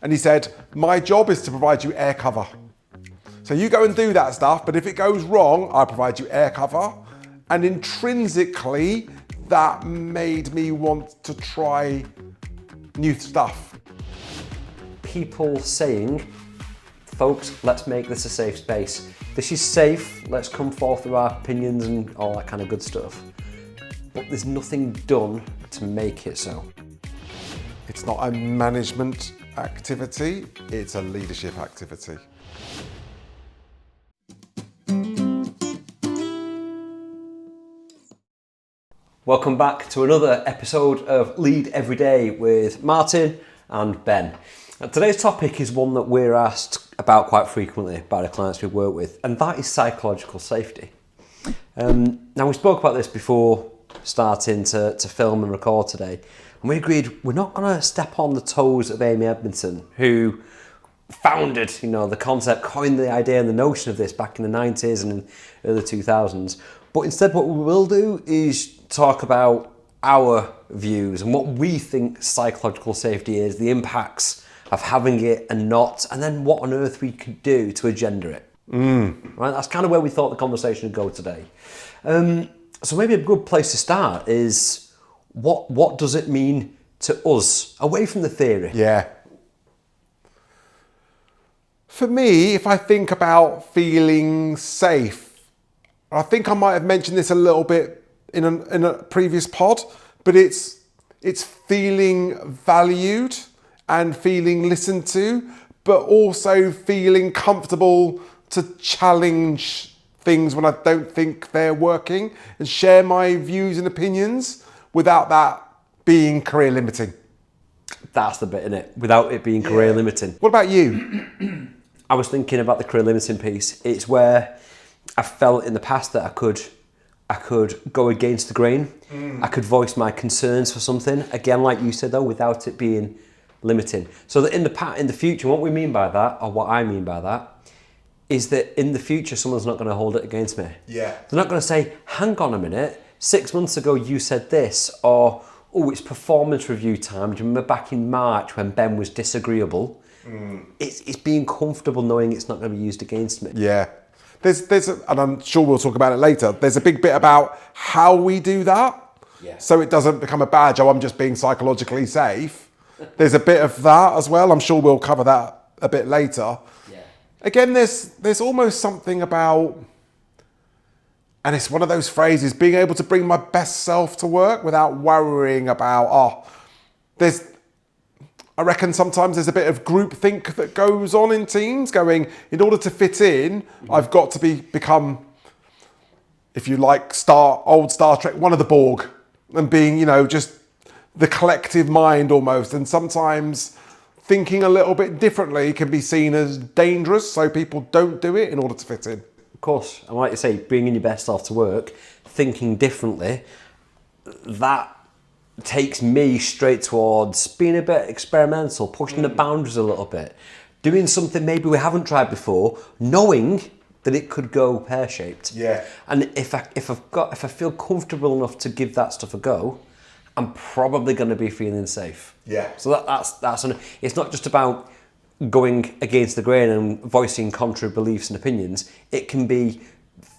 And he said, my job is to provide you air cover. So you go and do that stuff, but if it goes wrong, I provide you air cover. And intrinsically, that made me want to try new stuff. People saying, folks, let's make this a safe space. This is safe, let's come forth with our opinions and all that kind of good stuff. But there's nothing done to make it so. It's not a management activity, it's a leadership activity. Welcome back to another episode of Lead Every Day with Martin and Ben. And today's topic is one that we're asked about quite frequently by the clients we work with, and that is psychological safety. Now, we spoke about this before starting to film and record today, and we agreed we're not going to step on the toes of Amy Edmondson, who founded, the concept, coined the idea and the notion of this back in the 90s and early 2000s. But instead, what we will do is talk about our views and what we think psychological safety is, the impacts of having it and not, and then what on earth we could do to agenda it. Right, that's kind of where we thought the conversation would go today. So maybe a good place to start is what does it mean to us, away from the theory? Yeah. For me, if I think about feeling safe, I think I might have mentioned this a little bit in a previous pod, but it's feeling valued and feeling listened to, but also feeling comfortable to challenge things when I don't think they're working and share my views and opinions without that being career limiting. That's the bit, innit? Without it being career limiting. What about you? I was thinking about the career limiting piece. It's where I felt in the past that I could go against the grain. I could voice my concerns for something. Again, like you said though, without it being limiting. So that in the future, what we mean by that, or what I mean by that, is that in the future, someone's not going to hold it against me. Yeah. They're not going to say, hang on a minute, 6 months ago you said this, or, oh, it's performance review time. Do you remember back in March when Ben was disagreeable? It's being comfortable knowing it's not going to be used against me. Yeah. And I'm sure we'll talk about it later, there's a big bit about how we do that. Yeah. So it doesn't become a badge, I'm just being psychologically safe. There's a bit of that as well. I'm sure we'll cover that a bit later. Yeah. Again, there's almost something about, and it's one of those phrases, being able to bring my best self to work without worrying about, I reckon sometimes there's a bit of groupthink that goes on in teams, going, in order to fit in, I've got to become, if you like, old Star Trek, one of the Borg, and being, just the collective mind almost. And sometimes thinking a little bit differently can be seen as dangerous, so people don't do it in order to fit in. Of course, and like you say, bringing your best self to work, thinking differently, that takes me straight towards being a bit experimental, pushing the boundaries a little bit, doing something maybe we haven't tried before, knowing that it could go pear-shaped. Yeah. And if I feel comfortable enough to give that stuff a go, I'm probably going to be feeling safe. Yeah. So it's not just about going against the grain and voicing contrary beliefs and opinions. It can be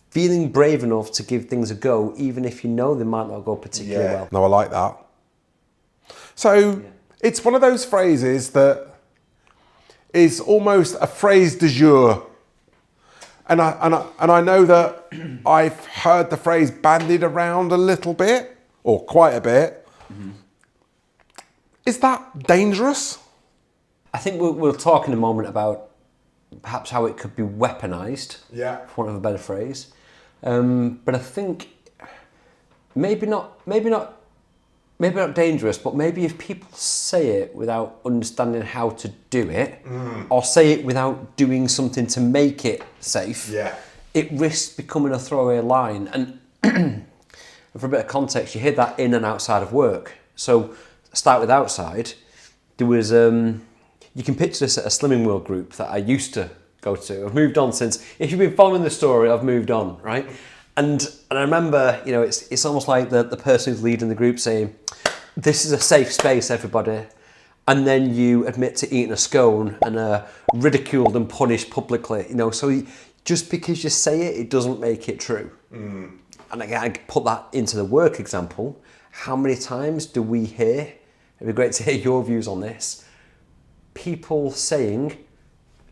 feeling brave enough to give things a go, even if you know they might not go particularly well. No, I like that. So it's one of those phrases that is almost a phrase du jour. And I know that I've heard the phrase bandied around a little bit, or quite a bit. Mm-hmm. Is that dangerous? I think we'll talk in a moment about perhaps how it could be weaponized, for want of a better phrase. But I think maybe not dangerous, but maybe if people say it without understanding how to do it, or say it without doing something to make it safe, it risks becoming a throwaway line. And for a bit of context, you hear that in and outside of work. So start with outside. There was, you can picture this at a Slimming World group that I used to go to. I've moved on since. If you've been following the story, I've moved on, right? And I remember, it's almost like the person who's leading the group saying, "This is a safe space, everybody. and then you admit to eating a scone and are ridiculed and punished publicly. So just because you say it, it doesn't make it true. And again, I put that into the work example. How many times do we hear, it'd be great to hear your views on this, people saying,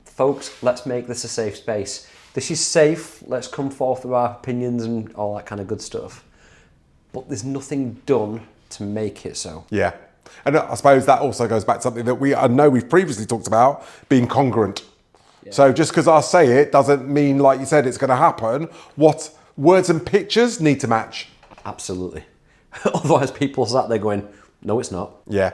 folks, let's make this a safe space. This is safe, let's come forth with our opinions and all that kind of good stuff. But there's nothing done to make it so. Yeah. And I suppose that also goes back to something that I know we've previously talked about, being congruent. Yeah. So just because I say it doesn't mean, like you said, it's going to happen. What words and pictures need to match. Absolutely. Otherwise people sat there going, no, it's not. Yeah.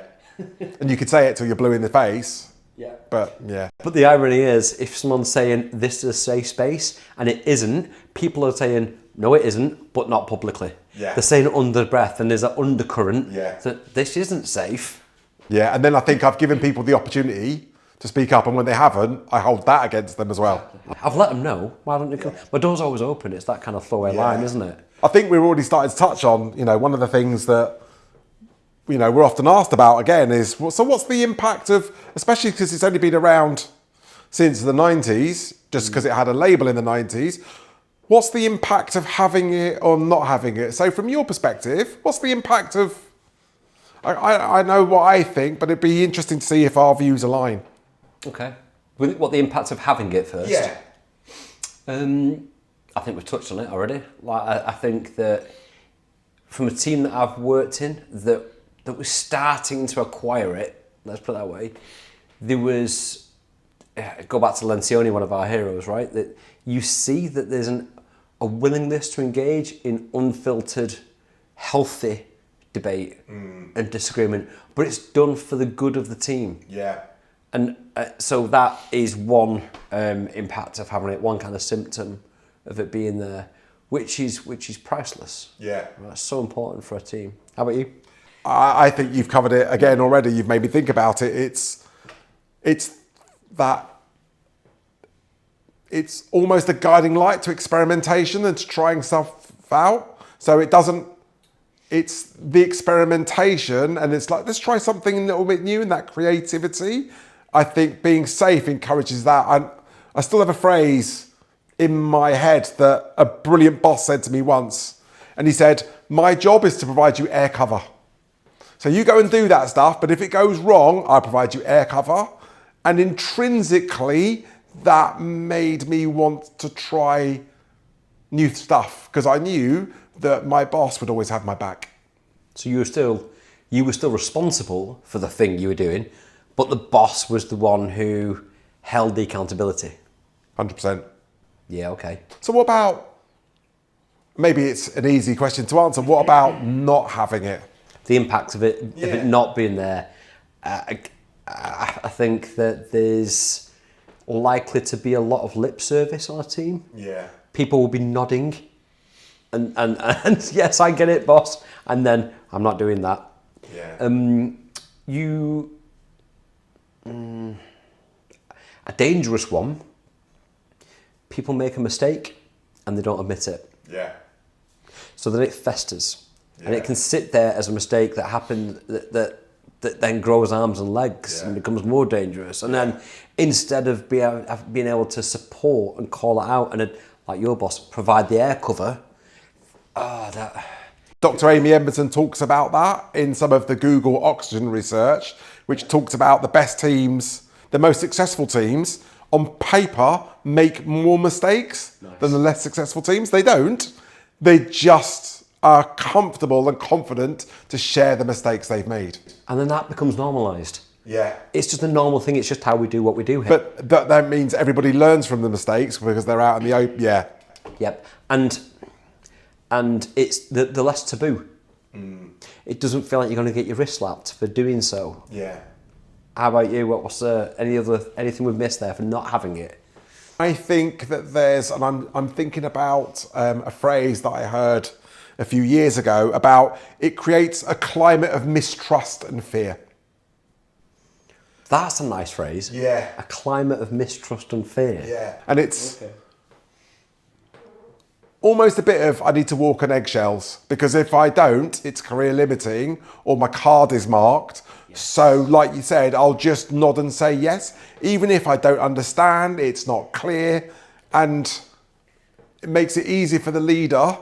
And you could say it till you're blue in the face. Yeah. But yeah. But the irony is, if someone's saying this is a safe space and it isn't, people are saying, no, it isn't, but not publicly. Yeah. They're saying it under breath, and there's an undercurrent that this isn't safe. Yeah, and then I think I've given people the opportunity to speak up, and when they haven't, I hold that against them as well. I've let them know. Why don't you come? My door's always open. It's that kind of throwaway line, isn't it? I think we're already starting to touch on, one of the things that, we're often asked about again is, so what's the impact of, especially because it's only been around since the 90s, just because it had a label in the 90s, what's the impact of having it or not having it? So from your perspective, what's the impact of, I know what I think, but it'd be interesting to see if our views align. Okay. What the impact of having it first? Yeah. I think we've touched on it already. I think that from a team that I've worked in that was starting to acquire it, let's put it that way, there was, go back to Lencioni, one of our heroes, right? That you see that there's a willingness to engage in unfiltered, healthy debate and disagreement, but it's done for the good of the team. Yeah. And so that is one impact of having it, one kind of symptom of it being there, which is priceless. Yeah. That's so important for a team. How about you? I think you've covered it again already. You've made me think about it. It's almost a guiding light to experimentation and to trying stuff out. So it's the experimentation, and it's like, let's try something a little bit new, and that creativity. I think being safe encourages that. I still have a phrase in my head that a brilliant boss said to me once, and he said, my job is to provide you air cover. So you go and do that stuff, but if it goes wrong, I provide you air cover. And intrinsically, that made me want to try new stuff, because I knew that my boss would always have my back. So you were still responsible for the thing you were doing, but the boss was the one who held the accountability. 100%. Yeah, okay. So what about, maybe it's an easy question to answer, what about not having it? The impact of it not being there. I think that there's likely to be a lot of lip service on a team. Yeah. People will be nodding and yes, I get it, boss. And then I'm not doing that. Yeah. A dangerous one. People make a mistake and they don't admit it. Yeah. So then it festers. Yeah. And it can sit there as a mistake that happened that then grows arms and legs and becomes more dangerous. And then instead of being able to support and call it out and, like your boss, provide the air cover, Dr. Amy Edmondson talks about that in some of the Google Oxygen research, which talks about the best teams, the most successful teams, on paper, make more mistakes than the less successful teams. They don't. They just are comfortable and confident to share the mistakes they've made. And then that becomes normalised. Yeah. It's just a normal thing. It's just how we do what we do here. But that means everybody learns from the mistakes because they're out in the open. Yeah. Yep. And it's the less taboo. It doesn't feel like you're going to get your wrist slapped for doing so. Yeah. How about you? What's anything we've missed there for not having it? I think that there's, and I'm thinking about a phrase that I heard a few years ago about it creates a climate of mistrust and fear. That's a nice phrase. Yeah. A climate of mistrust and fear. Yeah. And it's almost a bit of I need to walk on eggshells, because if I don't, it's career limiting or my card is marked. Yes. So like you said, I'll just nod and say yes, even if I don't understand, it's not clear, and it makes it easy for the leader,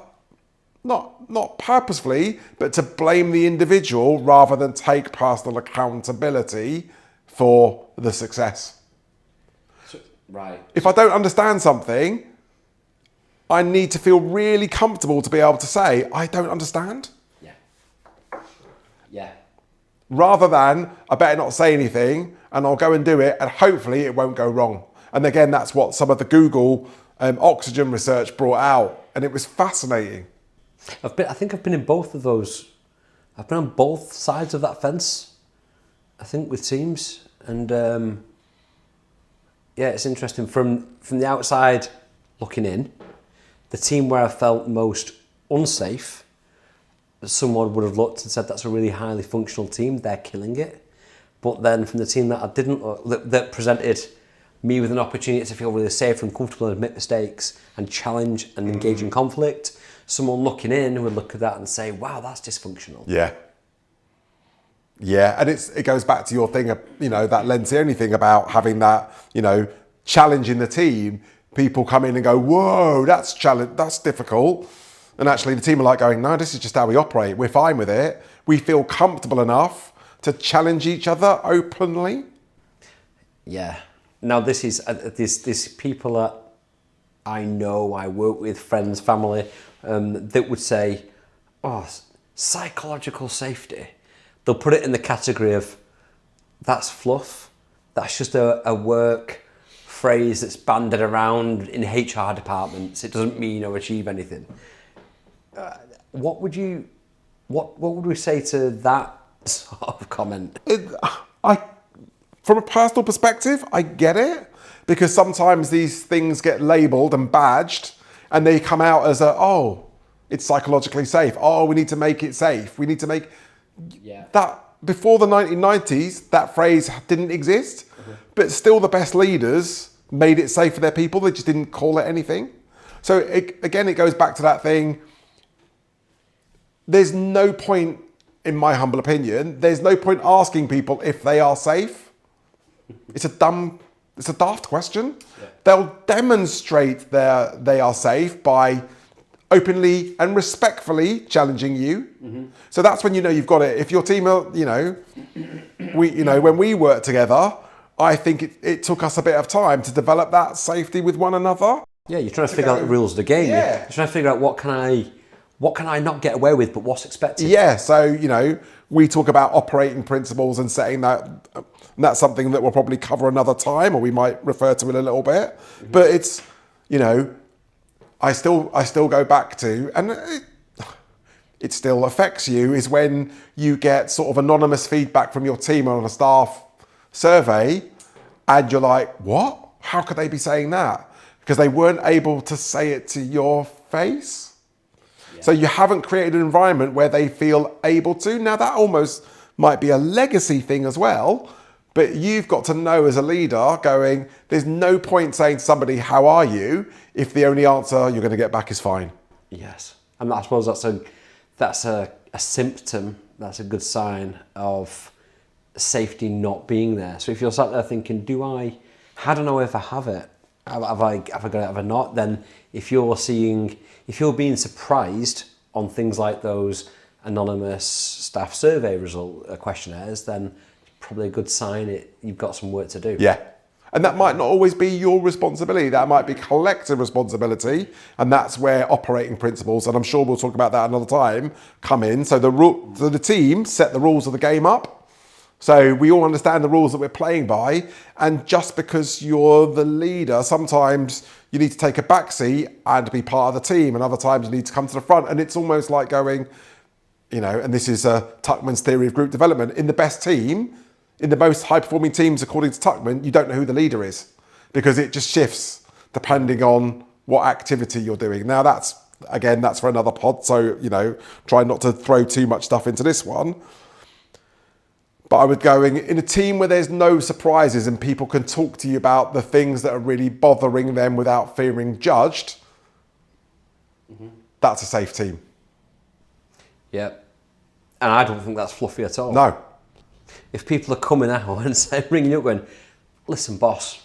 not purposefully, but to blame the individual rather than take personal accountability for the success. Right. If I don't understand something, I need to feel really comfortable to be able to say, I don't understand. Yeah. Yeah. Rather than, I better not say anything and I'll go and do it and hopefully it won't go wrong. And again, that's what some of the Google oxygen research brought out. And it was fascinating. I think I've been in both of those. I've been on both sides of that fence, I think, with teams. And yeah, it's interesting. From the outside looking in, the team where I felt most unsafe, someone would have looked and said, that's a really highly functional team, they're killing it. But then from the team that I didn't look, that presented me with an opportunity to feel really safe and comfortable and admit mistakes and challenge and engage in conflict, someone looking in would look at that and say, wow, that's dysfunctional. Yeah. Yeah, and it goes back to your thing, that Lencioni thing about having that, challenging the team. People come in and go, whoa, that's difficult. And actually the team are like going, no, this is just how we operate. We're fine with it. We feel comfortable enough to challenge each other openly. Yeah. Now this is this people that I know, I work with, friends, family, that would say, oh, psychological safety. They'll put it in the category of, that's fluff. That's just a work phrase that's banded around in HR departments. It doesn't mean or achieve anything. What would we say to that sort of comment? From a personal perspective, I get it, because sometimes these things get labelled and badged and they come out as it's psychologically safe. Oh, we need to make it safe. We need to make that. Before the 1990s, that phrase didn't exist, but still the best leaders made it safe for their people. They just didn't call it anything. So it goes back to that thing. There's no point, in my humble opinion, there's no point asking people if they are safe. It's a daft question. Yeah. They'll demonstrate they are safe by openly and respectfully challenging you. Mm-hmm. So that's when you've got it. If your team are, when we work together, I think it took us a bit of time to develop that safety with one another. Yeah, you're trying to figure out the rules of the game. Yeah. You're trying to figure out what can I not get away with, but what's expected. Yeah, so, we talk about operating principles and setting that, and that's something that we'll probably cover another time, or we might refer to it a little bit. Mm-hmm. But it's, I still go back to, and it still affects you, is when you get sort of anonymous feedback from your team on a staff survey, and you're like, what? How could they be saying that? Because they weren't able to say it to your face. So you haven't created an environment where they feel able to. Now that almost might be a legacy thing as well, but you've got to know as a leader going, there's no point saying to somebody, how are you? If the only answer you're going to get back is fine. Yes. And I suppose that's a symptom, that's a good sign of safety not being there. So if you're sat there thinking, how do I know if I have it? Have I got it, have I not? Then if you're being surprised on things like those anonymous staff survey questionnaires, then probably a good sign you've got some work to do. Yeah. And that might not always be your responsibility. That might be collective responsibility. And that's where operating principles, and I'm sure we'll talk about that another time, come in. So the team set the rules of the game up. So we all understand the rules that we're playing by. And just because you're the leader, sometimes you need to take a backseat and be part of the team. And other times you need to come to the front. And it's almost like going, and this is Tuckman's theory of group development. In the best team, in the most high-performing teams, according to Tuckman, you don't know who the leader is, because it just shifts depending on what activity you're doing. Now that's for another pod. So, try not to throw too much stuff into this one. But I would go in a team where there's no surprises and people can talk to you about the things that are really bothering them without feeling judged. that's a safe team. Yeah. And I don't think that's fluffy at all. No. If people are coming out and ringing you up going, listen, boss,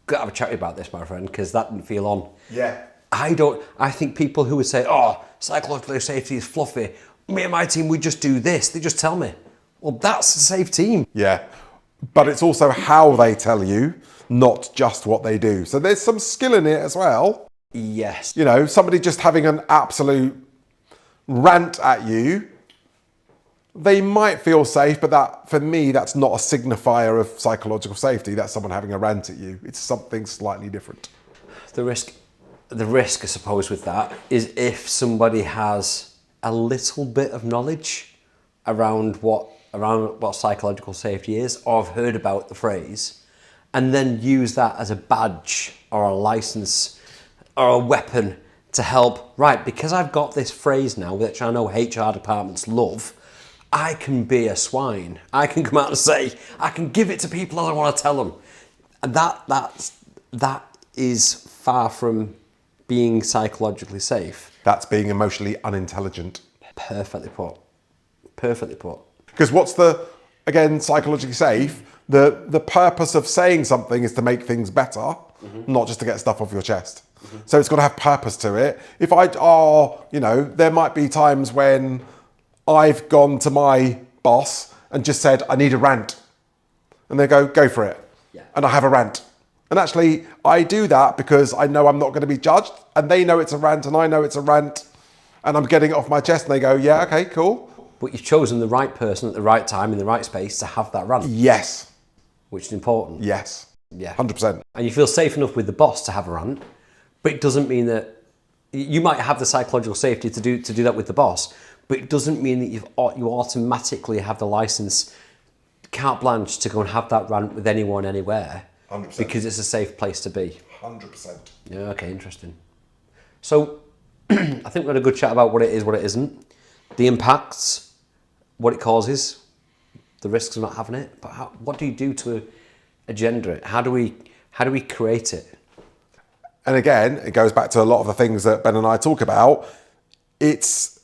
got to have a chat about this, my friend, because that didn't feel on. Yeah. I think people who would say, oh, psychological safety is fluffy, me and my team, we just do this. They just tell me. Well, that's a safe team. Yeah. But it's also how they tell you, not just what they do. So there's some skill in it as well. Yes. You know, somebody just having an absolute rant at you, they might feel safe, but that, for me, that's not a signifier of psychological safety. That's someone having a rant at you. It's something slightly different. The risk, I suppose, with that is if somebody has a little bit of knowledge around what psychological safety is, or have heard about the phrase, and then use that as a badge or a license or a weapon to help, right, because I've got this phrase now, which I know HR departments love, I can be a swine. I can come out and say, I can give it to people as I want to tell them. And that is far from being psychologically safe. That's being emotionally unintelligent. Perfectly put. Perfectly put. Because what's again, psychologically safe, the purpose of saying something is to make things better, not just to get stuff off your chest. So it's got to have purpose to it. If there might be times when I've gone to my boss and just said, I need a rant. And they go for it. Yeah. And I have a rant. And actually, I do that because I know I'm not going to be judged, and they know it's a rant, and I know it's a rant, and I'm getting it off my chest, and they go, yeah, okay, cool. But you've chosen the right person at the right time in the right space to have that rant. Yes. Which is important. Yes. Yeah. 100%. And you feel safe enough with the boss to have a rant, but it doesn't mean that you might have the psychological safety to do that with the boss, but it doesn't mean that you automatically have the license, carte blanche, to go and have that rant with anyone, anywhere. 100%. Because it's a safe place to be. 100%. Yeah, okay, interesting. So, I think we had a good chat about what it is, what it isn't, the impacts, what it causes, the risks of not having it, but what do you do to agenda it? How do we create it? And again, it goes back to a lot of the things that Ben and I talk about. It's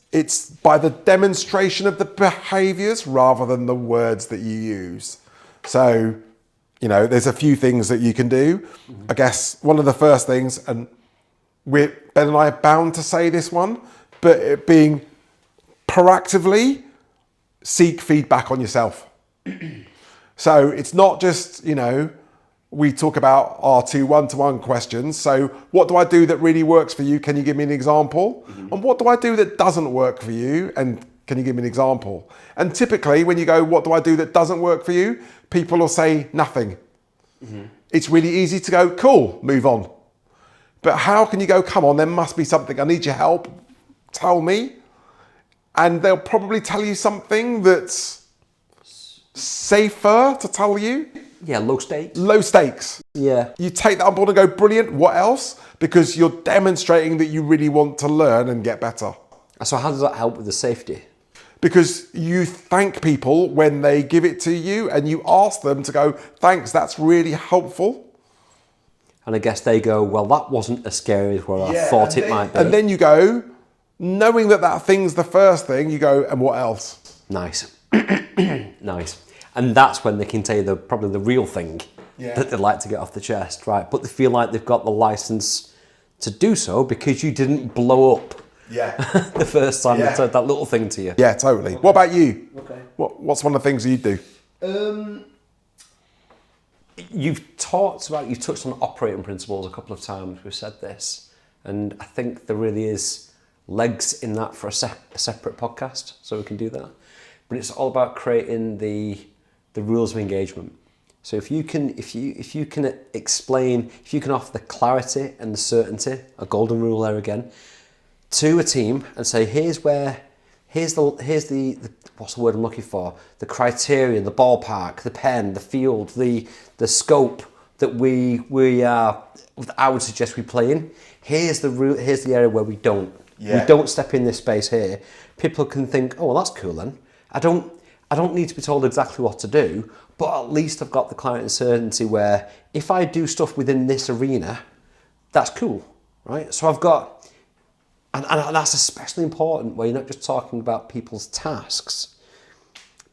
by the demonstration of the behaviours rather than the words that you use. So, there's a few things that you can do. I guess one of the first things, and Ben and I are bound to say this one, but it being proactively seek feedback on yourself. So it's not just, we talk about our 2 one-to-one questions. So what do I do that really works for you? Can you give me an example? And what do I do that doesn't work for you? And can you give me an example? And typically when you go, what do I do that doesn't work for you? People will say nothing. It's really easy to go, cool, move on. But how can you go, come on, there must be something. I need your help. Tell me. And they'll probably tell you something that's safer to tell you. Yeah, low stakes. Low stakes. Yeah. You take that on board and go, brilliant, what else? Because you're demonstrating that you really want to learn and get better. So how does that help with the safety? Because you thank people when they give it to you and you ask them to go, thanks, that's really helpful. And I guess they go, well, that wasn't as scary as what I thought it might be. And then you go, knowing that thing's the first thing, you go, and what else? Nice. Nice. And that's when they can tell you probably the real thing that they'd like to get off the chest, right? But they feel like they've got the license to do so because you didn't blow up the first time they said that little thing to you. Yeah, totally. Okay. What about you? Okay. What's one of the things you do? You've touched on operating principles a couple of times. We've said this, and I think there really is legs in that for a separate podcast, so we can do that. But it's all about creating the rules of engagement. So if you can explain, if you can offer the clarity and the certainty, a golden rule there again, to a team and say, here's the what's the word I'm looking for? The criteria, the ballpark, the pen, the field, the scope that I would suggest we play in. Here's the area where we don't. Yeah. We don't step in this space here. People can think, oh, well, that's cool then. I don't need to be told exactly what to do, but at least I've got the clarity and certainty where if I do stuff within this arena, that's cool, right? So I've got And that's especially important where you're not just talking about people's tasks,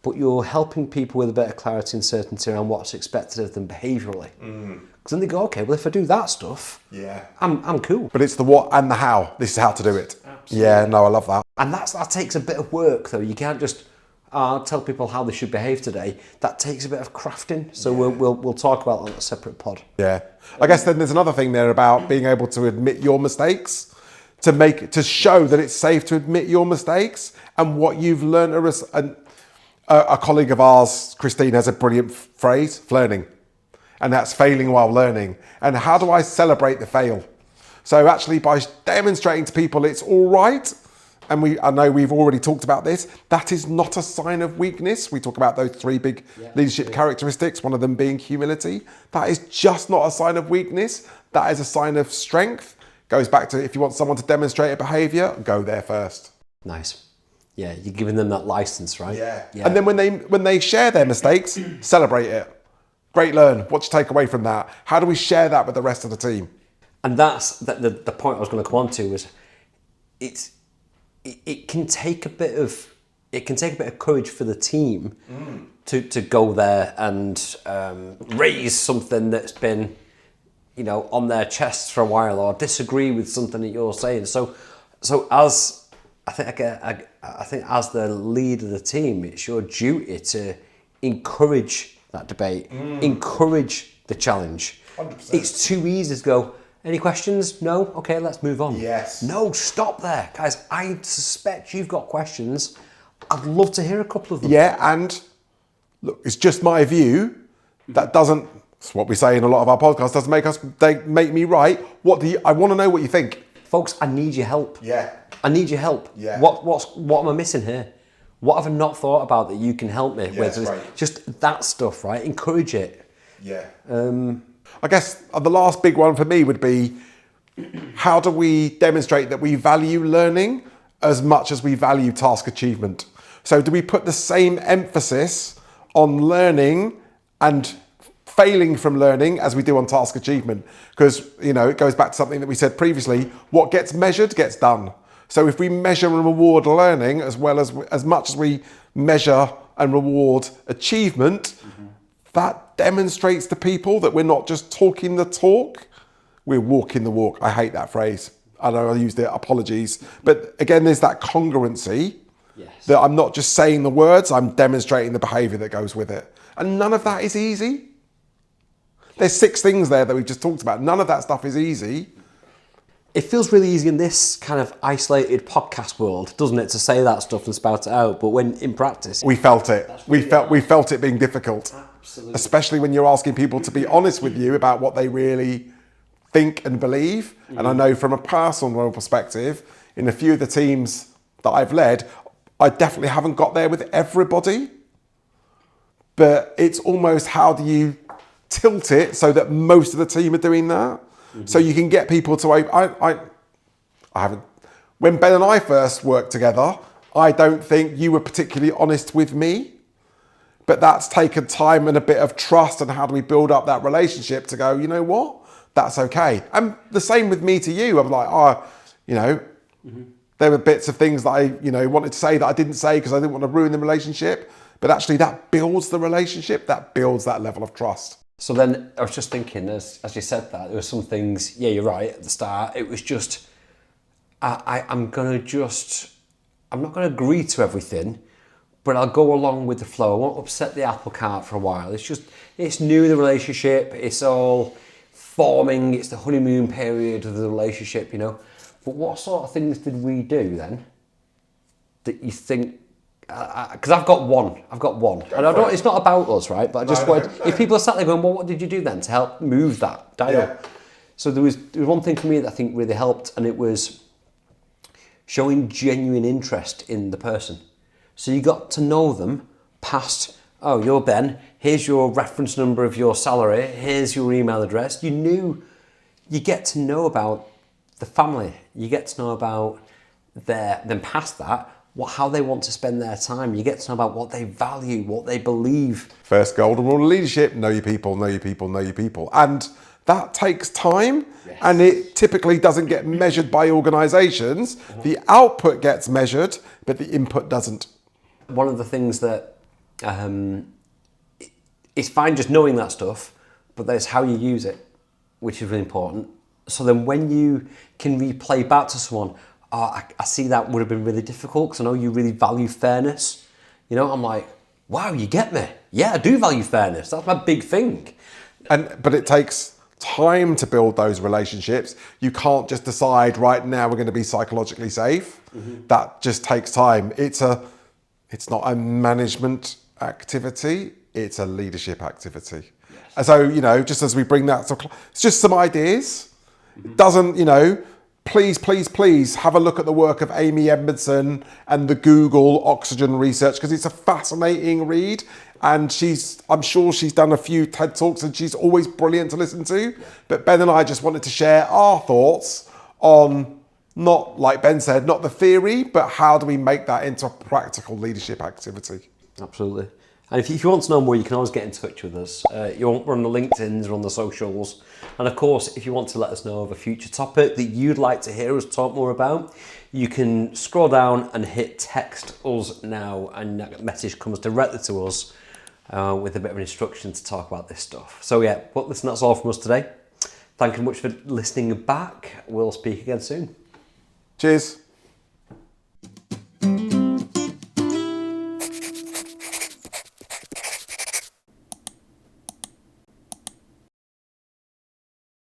but you're helping people with a bit of clarity and certainty around what's expected of them behaviourally. Because then they go, okay, well, if I do that stuff, I'm cool. But it's the what and the how. This is how to do it. Absolutely. Yeah, no, I love that. And that takes a bit of work, though. You can't just tell people how they should behave today. That takes a bit of crafting. So we'll talk about that on a separate pod. Yeah. I guess then there's another thing there about being able to admit your mistakes, to show that it's safe to admit your mistakes and what you've learned. A colleague of ours, Christine, has a brilliant phrase, learning. And that's failing while learning. And how do I celebrate the fail? So actually by demonstrating to people it's all right, and I know we've already talked about this, that is not a sign of weakness. We talk about those 3 big leadership characteristics, one of them being humility. That is just not a sign of weakness. That is a sign of strength. Goes back to, if you want someone to demonstrate a behaviour, go there first. Nice. Yeah, you're giving them that license, right? Yeah. And then when they share their mistakes, celebrate it. Great learn. What you take away from that? How do we share that with the rest of the team? And that's the point I was going to come on to was it can take a bit of courage for the team to go there and raise something that's been, on their chests for a while, or disagree with something that you're saying. So as I think as the lead of the team, it's your duty to encourage that debate, encourage the challenge. 100%. It's too easy to go, any questions? No? Okay, let's move on. Yes. No, stop there. Guys, I suspect you've got questions. I'd love to hear a couple of them. Yeah, and look, it's just my view. That doesn't, it's what we say in a lot of our podcasts, doesn't make me right. I want to know what you think. Folks, I need your help. Yeah. I need your help. Yeah. What am I missing here? What have I not thought about that you can help me with? Right. Just that stuff, right? Encourage it. Yeah. I guess the last big one for me would be, how do we demonstrate that we value learning as much as we value task achievement? So do we put the same emphasis on learning and failing from learning as we do on task achievement? Because, it goes back to something that we said previously, what gets measured gets done. So if we measure and reward learning as much as we measure and reward achievement, that demonstrates to people that we're not just talking the talk, we're walking the walk. I hate that phrase. I know I used it, apologies. But again, there's that congruency that I'm not just saying the words, I'm demonstrating the behaviour that goes with it. And none of that is easy. There's 6 things there that we've just talked about. None of that stuff is easy. It feels really easy in this kind of isolated podcast world, doesn't it, to say that stuff and spout it out? But when in practice, we felt it. We felt it being difficult. Absolutely. Especially when you're asking people to be honest with you about what they really think and believe. And I know from a personal perspective, in a few of the teams that I've led, I definitely haven't got there with everybody. But it's almost, how do you tilt it so that most of the team are doing that? So you can get people to, I haven't, when Ben and I first worked together, I don't think you were particularly honest with me, but that's taken time and a bit of trust, and how do we build up that relationship to go, you know what, that's okay. And the same with me to you. I'm like, there were bits of things that I, wanted to say that I didn't say because I didn't want to ruin the relationship, but actually that builds the relationship, that builds that level of trust. So then I was just thinking, as you said that, there were some things, yeah, you're right, at the start, it was just, I'm not going to agree to everything, but I'll go along with the flow. I won't upset the apple cart for a while. It's new, the relationship, it's all forming, it's the honeymoon period of the relationship, But what sort of things did we do then that you think, because I've got one. And it's not about us, right? But I just wanted, if people are sat there going, well, what did you do then to help move that dial? Yeah. So there was one thing for me that I think really helped, and it was showing genuine interest in the person. So you got to know them past, oh, you're Ben, here's your reference number of your salary, here's your email address. You get to know about the family. You get to know about then past that, how they want to spend their time. You get to know about what they value, what they believe. First golden rule of leadership, know your people, know your people, know your people. And That takes time, and it typically doesn't get measured by organisations. The output gets measured, but the input doesn't. One of the things that it's fine just knowing that stuff, but there's how you use it, which is really important. So then when you can replay back to someone, oh, I see that would have been really difficult because I know you really value fairness. You know, I'm like, wow, you get me. Yeah, I do value fairness. That's my big thing. But it takes time to build those relationships. You can't just decide right now we're going to be psychologically safe. That just takes time. It's not a management activity. It's a leadership activity. And so, you know, just as we bring that, it's just some ideas. It doesn't, you know, please have a look at the work of Amy Edmondson and the Google Oxygen research, because it's a fascinating read. And I'm sure she's done a few TED Talks and she's always brilliant to listen to. But Ben and I just wanted to share our thoughts on, not, like Ben said, not the theory, but how do we make that into a practical leadership activity? Absolutely. And if you want to know more, you can always get in touch with us. We're on the LinkedIns, we're on the socials. And of course, if you want to let us know of a future topic that you'd like to hear us talk more about, you can scroll down and hit text us now, and that message comes directly to us with a bit of an instruction to talk about this stuff. So yeah, well, listen, that's all from us today. Thank you much for listening back. We'll speak again soon. Cheers.